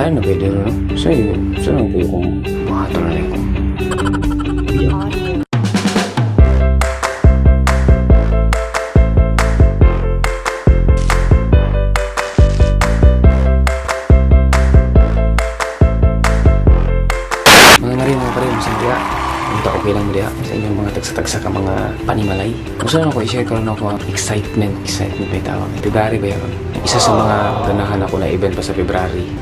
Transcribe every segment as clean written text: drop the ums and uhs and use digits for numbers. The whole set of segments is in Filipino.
Kaya na pwede no? Sa'yo ko kung makatulala ko. Mga nari mga pare, masang diya. Punta okay lang mo diya sa inyong mga tagsa-tagsa ka mga panimalay. Gusto na ko i-share ko rin ako ang excitement ba yung tawag. February ba yun? Isa sa mga ganahan ako na event pa sa February.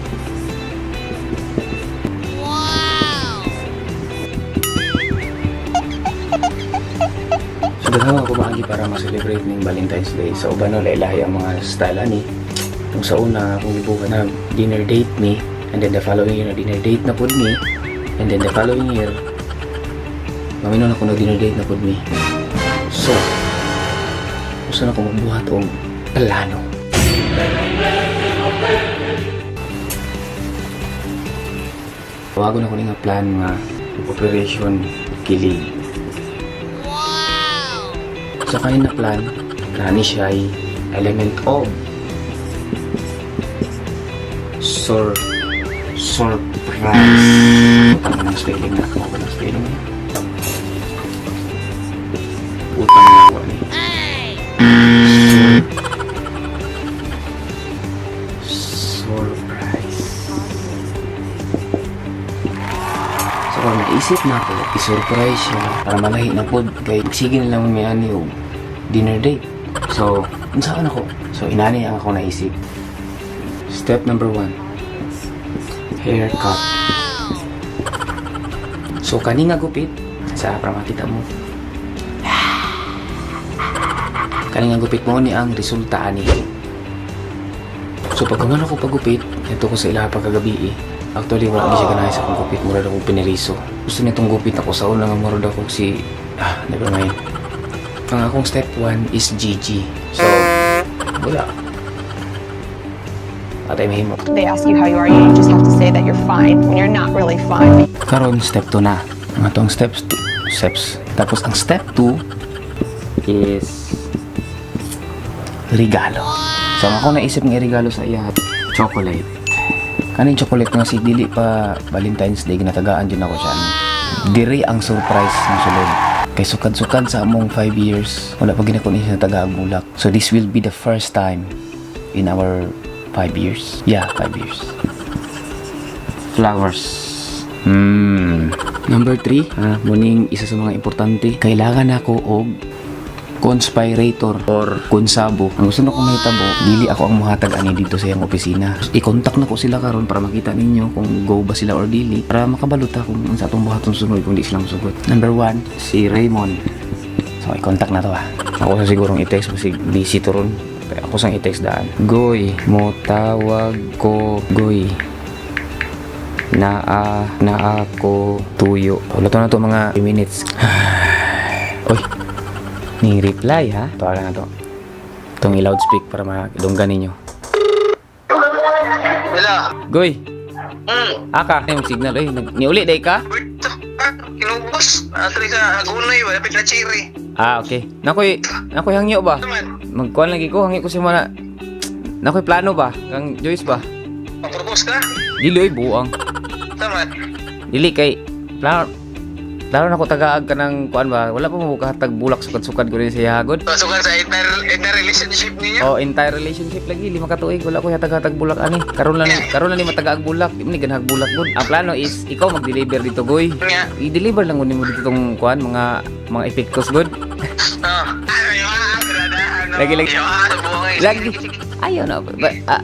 So daghan ako maagi para ma-celebrate ng Valentine's Day. Sa uban no, lailahi ang mga style ani. Kung sa una, kung ibuka na dinner date ni, and then the following year na dinner date na po ni, and then the following year, maminon ako na dinner date na po ni. So, gusto na ko magbuhat o plano. Tawagon ako nga plan nga Operation Kilig. Sa kanin na plan, nani siya ay element of surprise. Utang ng spelling na. Ako ng spelling na. Utang na ako ni. Surprise. So kung naisip na ako, isurprise siya para malahi na po kay sige na lang may ani o dinner date. So, unsaan ako? So, inani ang ako naisip. Step number 1, haircut. So, kani nga gupit, sa para makita mo. Kani nga gupit mo ni ang resulta ani. So, pag kumano ko pagupit, ito ko sa ilaha pagkagabi eh. Actually, wala ni siya ganahe sa akong gupit. Murad akong piniriso. Gusto nitong gupit ako sa una nga murad ako si... never mind. Ang akong step 1 is GG. So, wala. Atay mahimo. They ask you how you are, you just have to say that you're fine when you're not really fine. Karon step 2 na. Ang atong steps. Tapos ang step 2 is regalo. So ako naisip ng regalo sa iya, chocolate. Kaning chocolate nga si dili pa Valentine's Day ginatagaan din ako siya. Diri ang surprise ng sulod. Kay sukad-sukad sa among 5 years, wala pa ginakon siya tagaag bulak. So this will be the first time in our 5 years. Yeah, 5 years. Flowers. Number 3, muning isa sa mga importante, kailangan ako og conspirator or konsabo. Ang gusto na kong mahitabo, dili ako ang muhatag ani dito sa iyang opisina. I-contact na ko sila karon para makita ninyo kung go ba sila or dili, para makabalota kung sa atong buhaton sunod kung di sila masugot. Number 1, si Raymond. So i-contact na to Ako sa sigurong i-text kasi busy to ron. Kaya ako sang i-text daan. Goy, mo tawag ko Goy. Naa ako tuyo. Luto na to mga 3 minutes. Oy. Ning reply ha. Tawagan na to. Itong i-loudspeak para makilunggan ninyo. Hello. Goy. Aka, yung signal. Ay, niuli day ka? Kinubos. Atri sa agunay ba? Napit na chiri. Okay. Nakoy hangyo ba? Naman. Magkuhan lagi ko. Hangyo ko si mana. Nakoy plano ba? Kang Joyce ba? Papropose ka? Dili, buang. Taman. Dili kay Lalo na ko tagaag ka ng kuan ba? Wala pa mo kahatag bulak sukad-sukad ko rin sa hagod. Pasukan sa entire relationship ninyo? Oh, entire relationship lagi 5 ka tuig wala ko hatag-hatag bulak ani. Karon lang ni matagaag bulak, di man ni ganahag bulak gud. Ang plano is ikaw mag-deliver dito goy. Nga. I-deliver lang nimo dito tong kuan mga epektos gud. Oh. Lagi. Lagi. Ayaw na.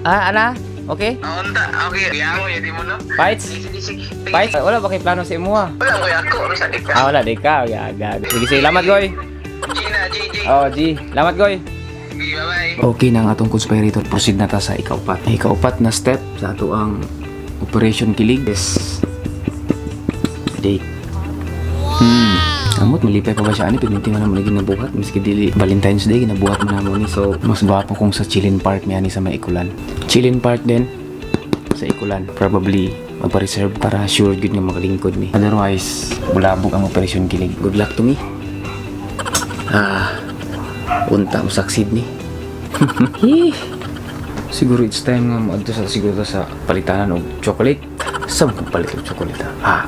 Ana? Okay? Unta. Okay. Diamo yun mo no? Fights? Fights? Wala ba kay plano sa imo ha? Wala ko ako. Ano sa dika? Wala di ka. Gag. Sige, salamat goy. Gina, Gigi. Oh, G. Salamat goy. Bye-bye. Okay na ang atong conspirator. Proceed na ta sa ikaupat. Ikaupat na step sa ato ang Operation Kilig is date. Amot, malipay pa ba siya? Pininti man naman lagi nabuhat. Miski dili Valentine's Day, nabuhat man naman ni. So, mas gwapo kung sa Chilin Park niya ni sa may Ikulan. Chilin Park din sa Ikulan. Probably magpa-reserve para sure good nga makalingkod ni. Otherwise, bulabog ang Operation Kilig. Good luck to me. Unta mo succeed ni. Siguro it's time nga maadto sa siguro sa palitanan og chocolate. Saan ko palit og chocolate?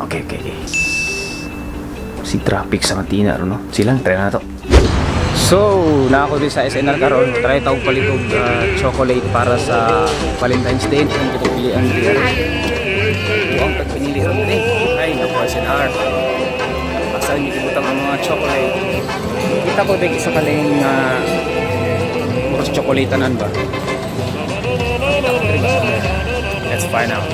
Okay. Si traffic sa Matina, no? Silang try na to. So, na ako din sa SNR karon, try tawag palit og chocolate para sa Valentine's Day. Ang kitong pilihan diyan. Ang pagpinili ron din. Ay, naku SNR. Asa hindi kibutang ang mga chocolate. Kita ko din isa kaling mura sa chocolate-anan ba? Let's find out.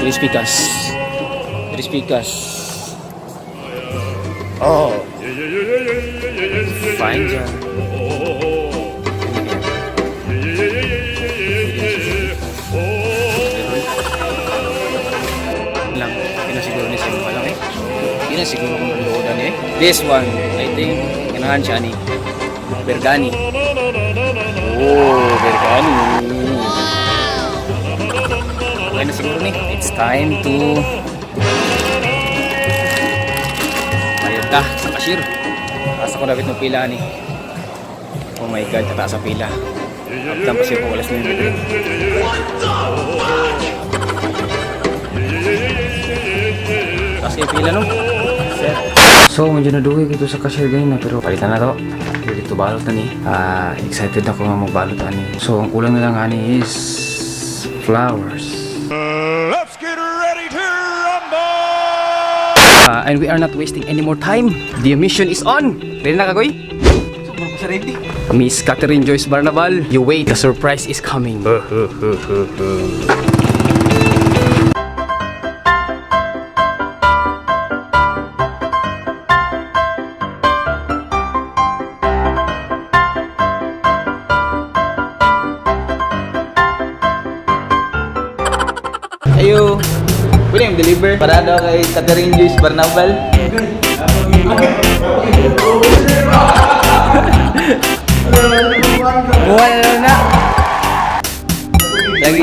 Crispy-cas. Oh. Fine dyan. Lang, pinasiguro ni Sino pa lang eh. Pinasiguro kung loodan eh. This one, I think, ganahan siya ni Bergani. Oh, Bergani. Okay na siguro ni. It's time to bayad ta sa cashier. Asa ko dapat ng pila ni. Oh my god, tataas sa pila. Abdan pa siya kung walas na yun. Kasi pila no. Set. So, medyo naduwi ko sa cashier ganyan na pero palitan na to. Dito balot na ni. Excited ako nga magbalot na ni. So, ang kulang na lang ani is flowers. Let's get ready to rumble! And we are not wasting any more time. The mission is on. Ready na kagoy? Sobrang ko sa ready. Miss Catherine Joyce Barnabal, you wait, the surprise is coming. Ayo, pwede yung deliver para daw kay Catherine Joyce Barnabal. Wala na. Lagi.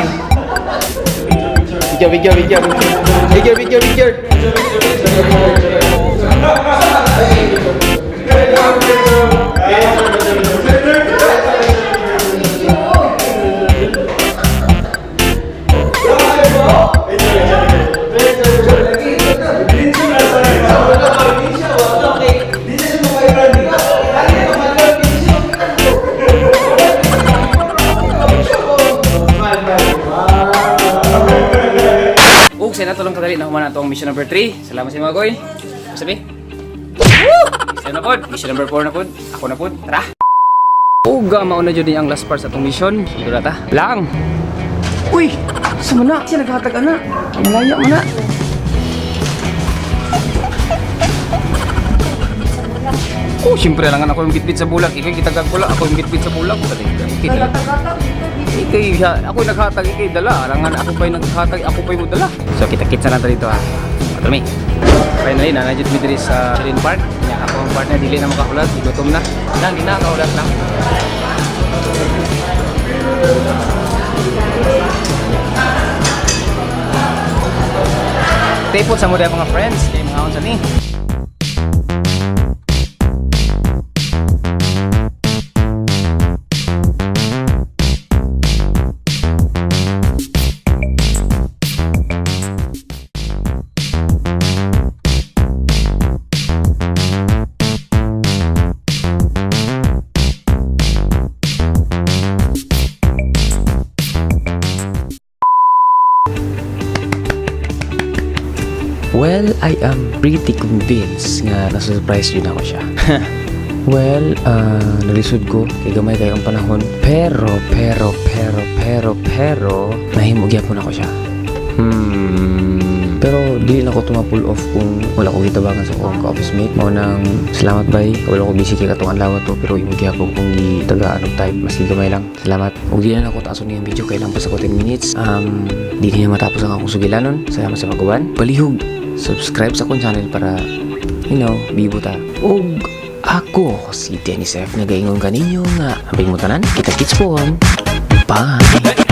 Picture. Sa natulong kadali na humana itong mission number 3. Salamat sa mga goy. Sabi? Mission na po. Mission number 4 na po. Ako na po. Tara! Uga, mauna dyan din ang last part sa itong mission. Dito na ta. Lang! Uy! Saan mo na? Siya naghatag na. Malaya mo na. Oh, siyempre lang ako yung bitbit sa bulak. Ikay kitagag ko lang. Ako yung bitbit sa bulak. Ikay siya. Ako yung naghatag. Ikay dala. Arangan ako pa yung naghatag. Ako pa yung dala. So, kita-kits na natin dito ha. Matalmi. Finally, nanadjit mi diri sa Shalin Park. Kanya ako ang partner. Dili na makakulat. Igutom na. Lang, di na. Kaulat lang. Tapos sa mga mga friends. Kaya mga akong sani. Well, I am pretty convinced nga na-surprise yun ako siya. Well, nalisod ko kay gamay kayo ang panahon. Pero nahimog yapon ako siya. Pero di na ako tumapull off kung wala ko gitabangan sa akong ka-office mate. Mao nang salamat bay. Wala ko busy kay katong adlaw to pero imog yapon kung gitagaan og type maski gamay lang. Salamat. Ug di na ako taason niyang video kay lang pa sa 10 minutes. Di na matapos ang akong sugilanon. Salamat sa pag-uban. Palihog. Subscribe sa akong channel para bibo ta. Og ako si Dennis F. Nagaingon kaninyo nga abing mo tanan. Kita-kits po. Bye.